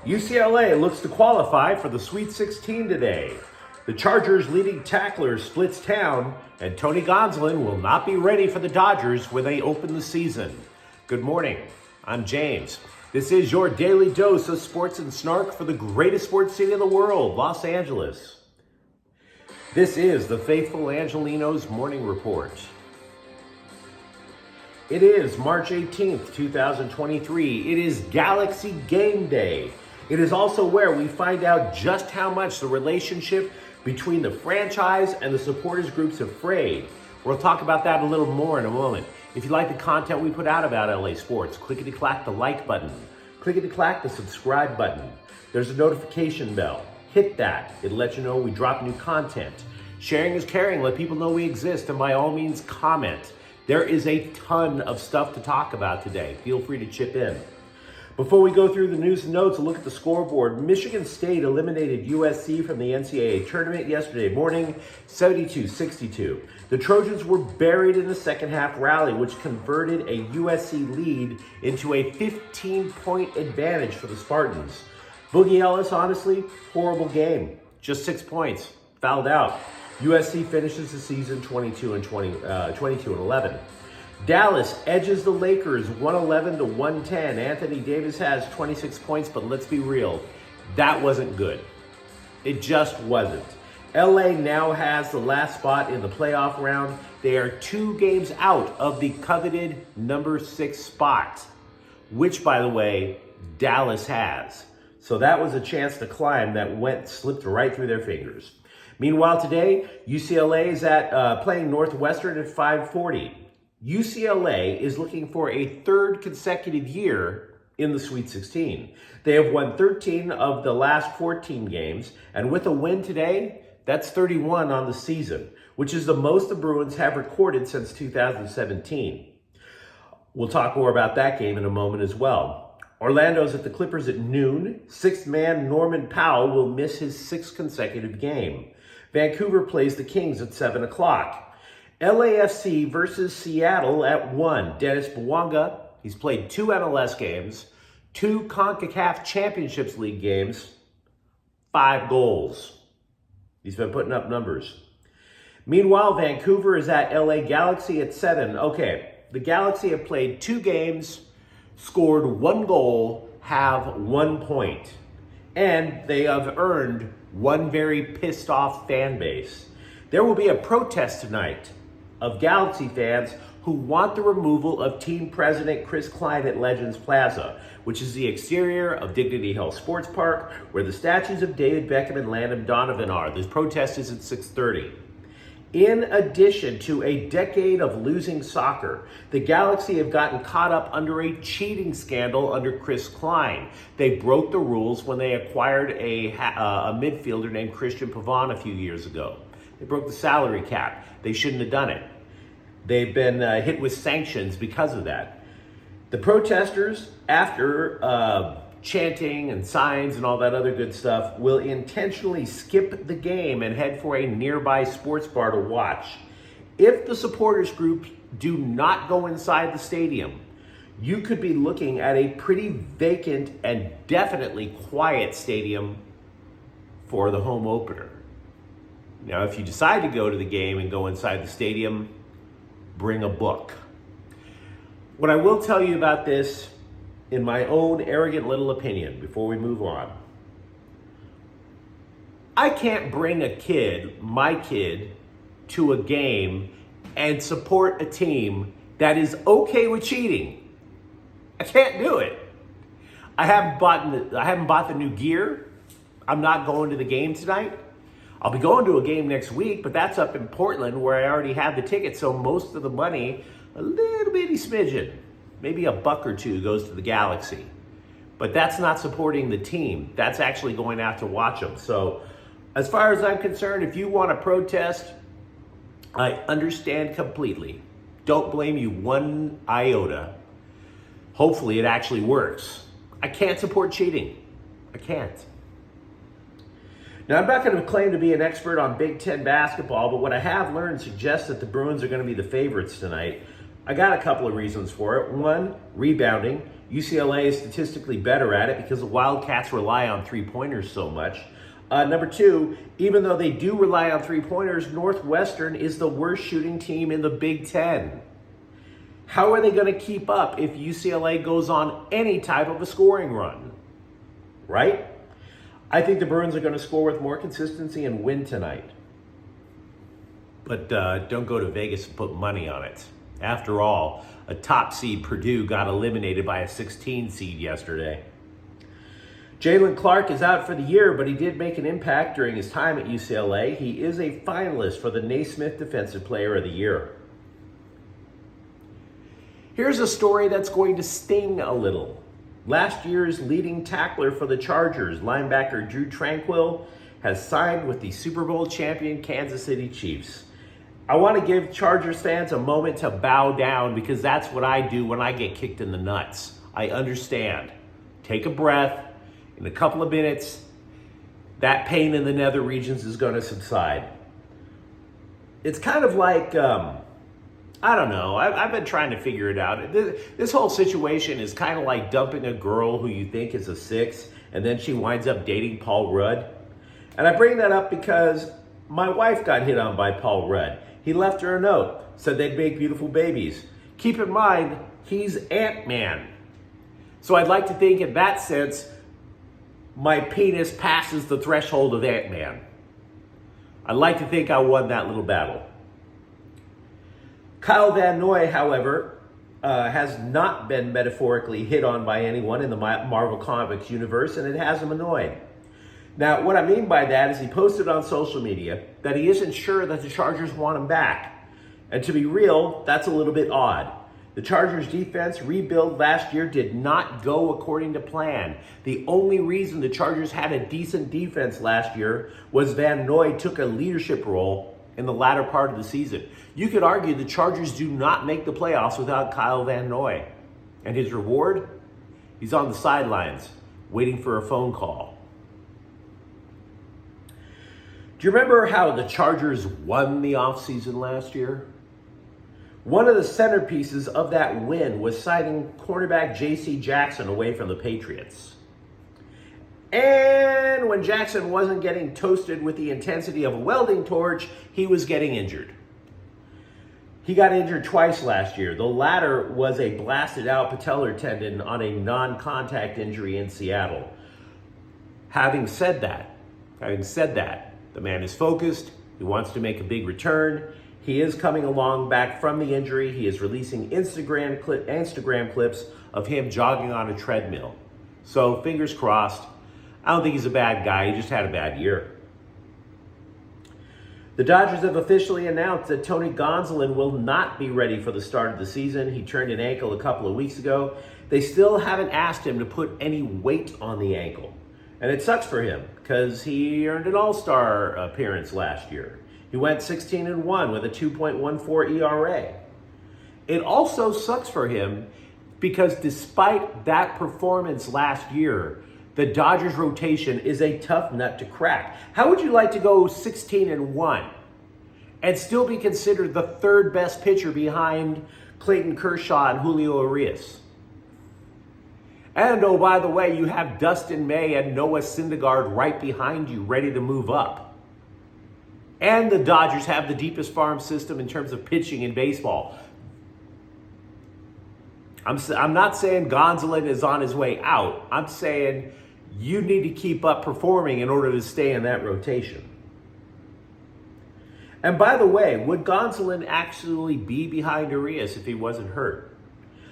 UCLA looks to qualify for the Sweet 16 today. The Chargers' leading tackler splits town, and Tony Gonsolin will not be ready for the Dodgers when they open the season. Good morning. I'm James. This is your daily dose of sports and snark for the greatest sports city in the world, Los Angeles. This is the faithful Angelenos Morning Report. It is March 18th, 2023. It is Galaxy Game Day. It is also where we find out just how much the relationship between the franchise and the supporters groups have frayed. We'll talk about that a little more in a moment. If you like the content we put out about LA sports, clickety-clack the like button. Clickety-clack the subscribe button. There's a notification bell. Hit that. It'll let you know we drop new content. Sharing is caring. Let people know we exist. And by all means, comment. There is a ton of stuff to talk about today. Feel free to chip in. Before we go through the news and notes, a look at the scoreboard. Michigan State eliminated USC from the NCAA tournament yesterday morning, 72-62. The Trojans were buried in the second half rally, which converted a USC lead into a 15-point advantage for the Spartans. Boogie Ellis, honestly, horrible game. Just 6 points. Fouled out. USC finishes the season 22-11. Dallas edges the Lakers 111-110. Anthony Davis has 26 points, but let's be real, that wasn't good. It just wasn't. LA now has the last spot in the playoff round. They are 2 games out of the coveted number 6 spot, which, by the way, Dallas has. So that was a chance to climb that slipped right through their fingers. Meanwhile, today, UCLA is playing Northwestern at 5:40. UCLA is looking for a 3rd consecutive year in the Sweet 16. They have won 13 of the last 14 games, and with a win today, that's 31 on the season, which is the most the Bruins have recorded since 2017. We'll talk more about that game in a moment as well. Orlando's at the Clippers at noon. 6th man Norman Powell will miss his 6th consecutive game. Vancouver plays the Kings at 7 o'clock. LAFC versus Seattle at 1. Dennis Bouanga, he's played 2 MLS games, 2 CONCACAF Championships League games, 5 goals. He's been putting up numbers. Meanwhile, Vancouver is at LA Galaxy at 7. Okay, the Galaxy have played 2 games, scored 1 goal, have 1 point. And they have earned one very pissed off fan base. There will be a protest tonight of Galaxy fans who want the removal of team president Chris Klein at Legends Plaza, which is the exterior of Dignity Health Sports Park, where the statues of David Beckham and Landon Donovan are. This protest is at 6:30. In addition to a decade of losing soccer, the Galaxy have gotten caught up under a cheating scandal under Chris Klein. They broke the rules when they acquired a midfielder named Christian Pavon a few years ago. They broke the salary cap. They shouldn't have done it. They've been hit with sanctions because of that. The protesters, after chanting and signs and all that other good stuff, will intentionally skip the game and head for a nearby sports bar to watch. If the supporters groups do not go inside the stadium, you could be looking at a pretty vacant and definitely quiet stadium for the home opener. Now, if you decide to go to the game and go inside the stadium, bring a book. What I will tell you about this, in my own arrogant little opinion, before we move on, I can't bring my kid, to a game and support a team that is okay with cheating. I can't do it. I haven't bought the new gear. I'm not going to the game tonight. I'll be going to a game next week, but that's up in Portland where I already have the ticket. So most of the money, a little bitty smidgen, maybe $1 or $2 goes to the Galaxy. But that's not supporting the team. That's actually going out to watch them. So as far as I'm concerned, if you want to protest, I understand completely. Don't blame you 1 iota. Hopefully it actually works. I can't support cheating. I can't. Now, I'm not going to claim to be an expert on Big Ten basketball, but what I have learned suggests that the Bruins are going to be the favorites tonight. I got a couple of reasons for it. One, rebounding. UCLA is statistically better at it because the Wildcats rely on three-pointers so much. Number two, even though they do rely on three-pointers, Northwestern is the worst shooting team in the Big Ten. How are they going to keep up if UCLA goes on any type of a scoring run? Right? I think the Bruins are going to score with more consistency and win tonight. But don't go to Vegas and put money on it. After all, a top seed Purdue got eliminated by a 16 seed yesterday. Jalen Clark is out for the year, but he did make an impact during his time at UCLA. He is a finalist for the Naismith Defensive Player of the Year. Here's a story that's going to sting a little. Last year's leading tackler for the Chargers, linebacker Drew Tranquill, has signed with the Super Bowl champion Kansas City Chiefs. I want to give Chargers fans a moment to bow down because that's what I do when I get kicked in the nuts. I understand. Take a breath. In a couple of minutes, that pain in the nether regions is going to subside. It's kind of like, I don't know. I've been trying to figure it out. This whole situation is kind of like dumping a girl who you think is a 6, and then she winds up dating Paul Rudd. And I bring that up because my wife got hit on by Paul Rudd. He left her a note, said they'd make beautiful babies. Keep in mind, he's Ant-Man. So I'd like to think in that sense, my penis passes the threshold of Ant-Man. I'd like to think I won that little battle. Kyle Van Noy, however, has not been metaphorically hit on by anyone in the Marvel Comics universe, and it has him annoyed. Now, what I mean by that is he posted on social media that he isn't sure that the Chargers want him back. And to be real, that's a little bit odd. The Chargers defense rebuild last year did not go according to plan. The only reason the Chargers had a decent defense last year was Van Noy took a leadership role in the latter part of the season. You could argue the Chargers do not make the playoffs without Kyle Van Noy. And his reward? He's on the sidelines, waiting for a phone call. Do you remember how the Chargers won the offseason last year? One of the centerpieces of that win was signing cornerback J.C. Jackson away from the Patriots. And when Jackson wasn't getting toasted with the intensity of a welding torch, he was getting injured. He got injured twice last year. The latter was a blasted out patellar tendon on a non-contact injury in Seattle. Having said that, the man is focused. He wants to make a big return. He is coming along back from the injury. He is releasing Instagram clips of him jogging on a treadmill. So fingers crossed. I don't think he's a bad guy. He just had a bad year. The Dodgers have officially announced that Tony Gonsolin will not be ready for the start of the season. He turned an ankle a couple of weeks ago. They still haven't asked him to put any weight on the ankle. And it sucks for him because he earned an all-star appearance last year. He went 16-1 with a 2.14 ERA. It also sucks for him because despite that performance last year, the Dodgers rotation is a tough nut to crack. How would you like to go 16-1 and still be considered the third best pitcher behind Clayton Kershaw and Julio Urias? And oh, by the way, you have Dustin May and Noah Syndergaard right behind you, ready to move up. And the Dodgers have the deepest farm system in terms of pitching in baseball. I'm not saying Gonsolin is on his way out. I'm saying you need to keep up performing in order to stay in that rotation. And by the way, would Gonsolin actually be behind Urias if he wasn't hurt?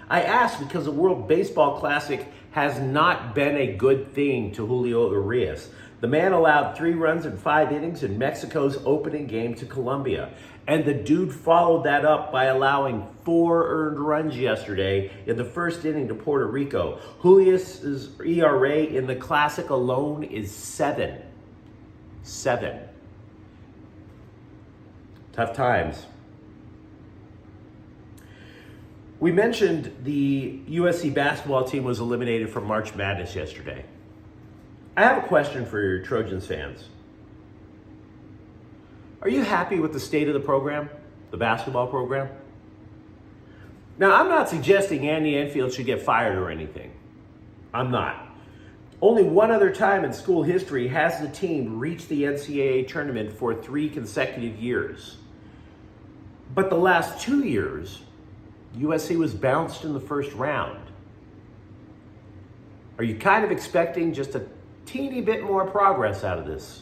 I ask because the World Baseball Classic has not been a good thing to Julio Urias. The man allowed 3 runs in 5 innings in Mexico's opening game to Colombia. And the dude followed that up by allowing 4 earned runs yesterday in the first inning to Puerto Rico. Julius's ERA in the Classic alone is 7. 7. Tough times. We mentioned the USC basketball team was eliminated from March Madness yesterday. I have a question for your Trojans fans. Are you happy with the state of the program, the basketball program? Now, I'm not suggesting Andy Enfield should get fired or anything. I'm not. Only one other time in school history has the team reached the NCAA tournament for 3 consecutive years. But the last 2 years, USC was bounced in the first round. Are you kind of expecting just a teeny bit more progress out of this?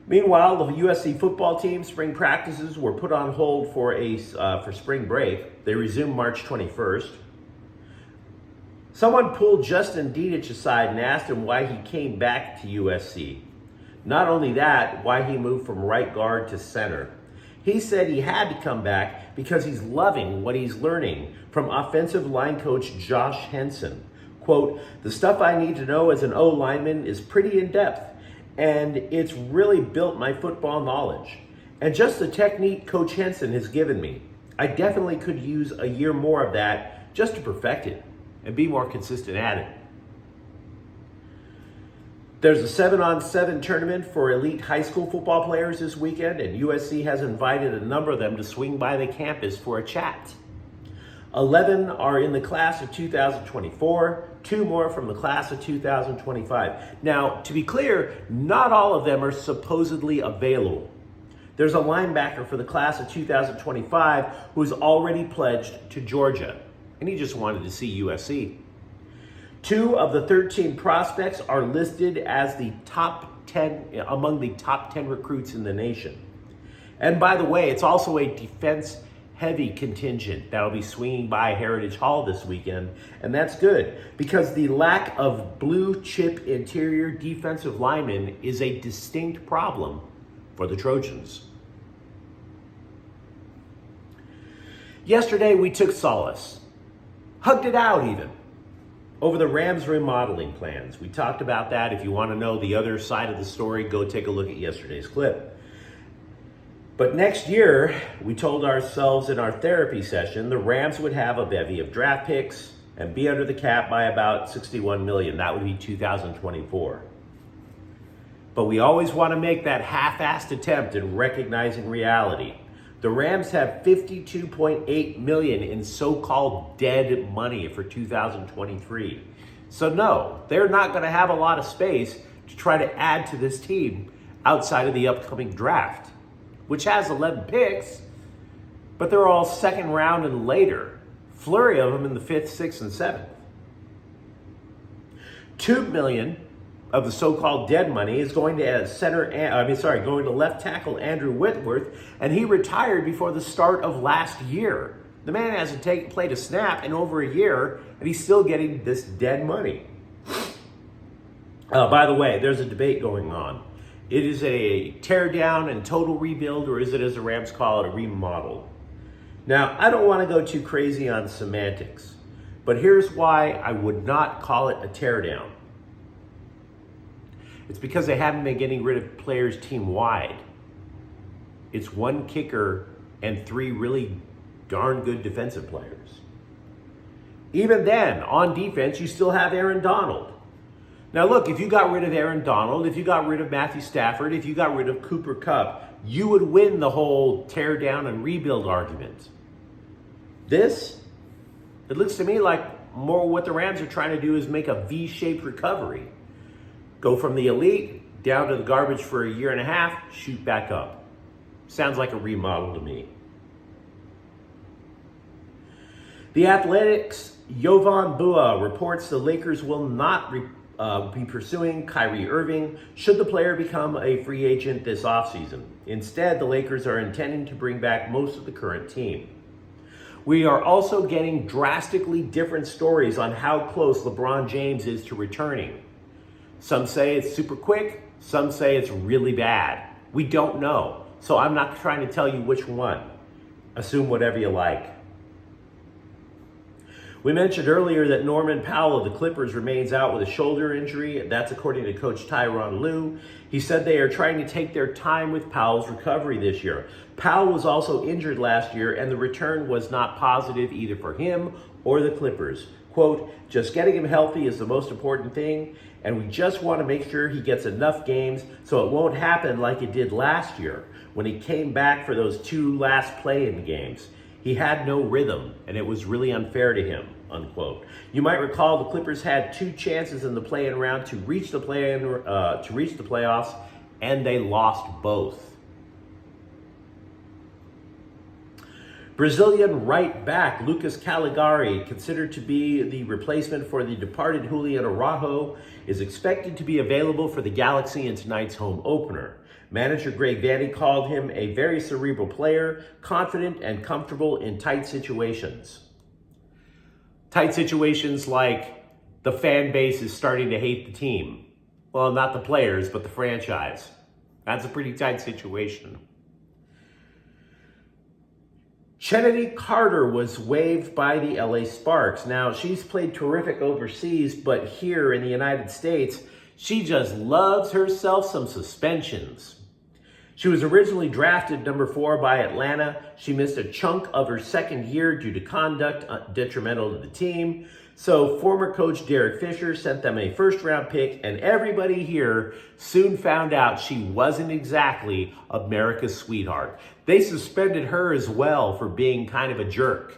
Meanwhile, the USC football team spring practices were put on hold for spring break. They resumed March 21st. Someone pulled Justin Dedich aside and asked him why he came back to USC. Not only that, why he moved from right guard to center. He said he had to come back because he's loving what he's learning from offensive line coach Josh Henson. Quote, "The stuff I need to know as an O lineman is pretty in-depth, and it's really built my football knowledge. And just the technique Coach Henson has given me. I definitely could use a year more of that just to perfect it and be more consistent at it." There's a 7-on-7 tournament for elite high school football players this weekend, and USC has invited a number of them to swing by the campus for a chat. 11 are in the class of 2024, 2 more from the class of 2025. Now, to be clear, not all of them are supposedly available. There's a linebacker for the class of 2025 who's already pledged to Georgia, and he just wanted to see USC. 2 of the 13 prospects are listed as among the top 10 recruits in the nation. And by the way, it's also a defense-heavy contingent that'll be swinging by Heritage Hall this weekend, and that's good because the lack of blue-chip interior defensive linemen is a distinct problem for the Trojans. Yesterday, we took solace, hugged it out even, over the Rams remodeling plans. We talked about that. If you want to know the other side of the story, go take a look at yesterday's clip. But next year, we told ourselves in our therapy session, the Rams would have a bevy of draft picks and be under the cap by about $61 million. That would be 2024. But we always want to make that half-assed attempt in recognizing reality. The Rams have $52.8 million in so-called dead money for 2023. So no, they're not going to have a lot of space to try to add to this team outside of the upcoming draft, which has 11 picks, but they're all second round and later. Flurry of them in the 5th, 6th, and 7th. $2 million of the so-called dead money is going to going to left tackle Andrew Whitworth, and he retired before the start of last year. The man hasn't played a snap in over a year, and he's still getting this dead money. By the way, there's a debate going on. It is a tear down and total rebuild, or is it, as the Rams call it, a remodel? Now, I don't want to go too crazy on semantics, but here's why I would not call it a tear down. It's because they haven't been getting rid of players team-wide. It's 1 kicker and 3 really darn good defensive players. Even then, on defense, you still have Aaron Donald. Now look, if you got rid of Aaron Donald, if you got rid of Matthew Stafford, if you got rid of Cooper Kupp, you would win the whole tear down and rebuild argument. It looks to me like more what the Rams are trying to do is make a V-shaped recovery. Go from the elite down to the garbage for a year and a half, shoot back up. Sounds like a remodel to me. The Athletics' Jovan Bua reports the Lakers will not be pursuing Kyrie Irving should the player become a free agent this offseason. Instead, the Lakers are intending to bring back most of the current team. We are also getting drastically different stories on how close LeBron James is to returning. Some say it's super quick, some say it's really bad. We don't know, so I'm not trying to tell you which one. Assume whatever you like. We mentioned earlier that Norman Powell of the Clippers remains out with a shoulder injury. That's according to Coach Tyronn Lue. He said they are trying to take their time with Powell's recovery this year. Powell was also injured last year, and the return was not positive either for him or the Clippers. Quote, "Just getting him healthy is the most important thing, and we just want to make sure he gets enough games so it won't happen like it did last year when he came back for those 2 last play-in games. He had no rhythm, and it was really unfair to him," unquote. You might recall the Clippers had 2 chances in the play-in round to reach the playoffs, and they lost both. Brazilian right back Lucas Caligari, considered to be the replacement for the departed Julian Araujo, is expected to be available for the Galaxy in tonight's home opener. Manager Greg Vanny called him a very cerebral player, confident and comfortable in tight situations. Tight situations like the fan base is starting to hate the team. Well, not the players, but the franchise. That's a pretty tight situation. Chennedy Carter was waived by the LA Sparks. Now, she's played terrific overseas, but here in the United States, she just loves herself some suspensions. She was originally drafted number 4 by Atlanta. She missed a chunk of her second year due to conduct detrimental to the team. So former coach Derek Fisher sent them a first-round pick, and everybody here soon found out she wasn't exactly America's sweetheart. They suspended her as well for being kind of a jerk.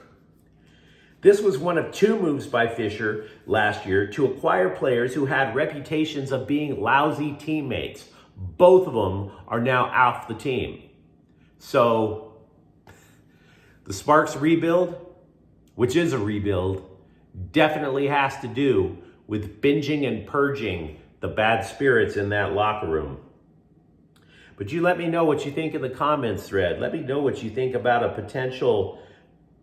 This was one of 2 moves by Fisher last year to acquire players who had reputations of being lousy teammates. Both of them are now off the team. So the Sparks rebuild, which is a rebuild, definitely has to do with binging and purging the bad spirits in that locker room. But you let me know what you think in the comments thread. Let me know what you think about a potential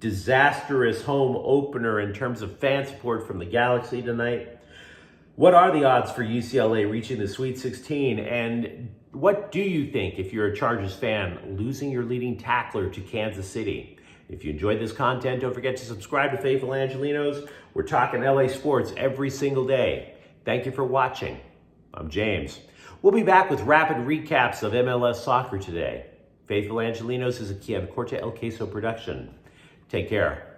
disastrous home opener in terms of fan support from the Galaxy tonight. What are the odds for UCLA reaching the Sweet 16? And what do you think, if you're a Chargers fan, losing your leading tackler to Kansas City? If you enjoyed this content, don't forget to subscribe to Faithful Angelenos. We're talking LA sports every single day. Thank you for watching. I'm James. We'll be back with rapid recaps of MLS soccer today. Faithful Angelenos is a Corte El Queso production. Take care.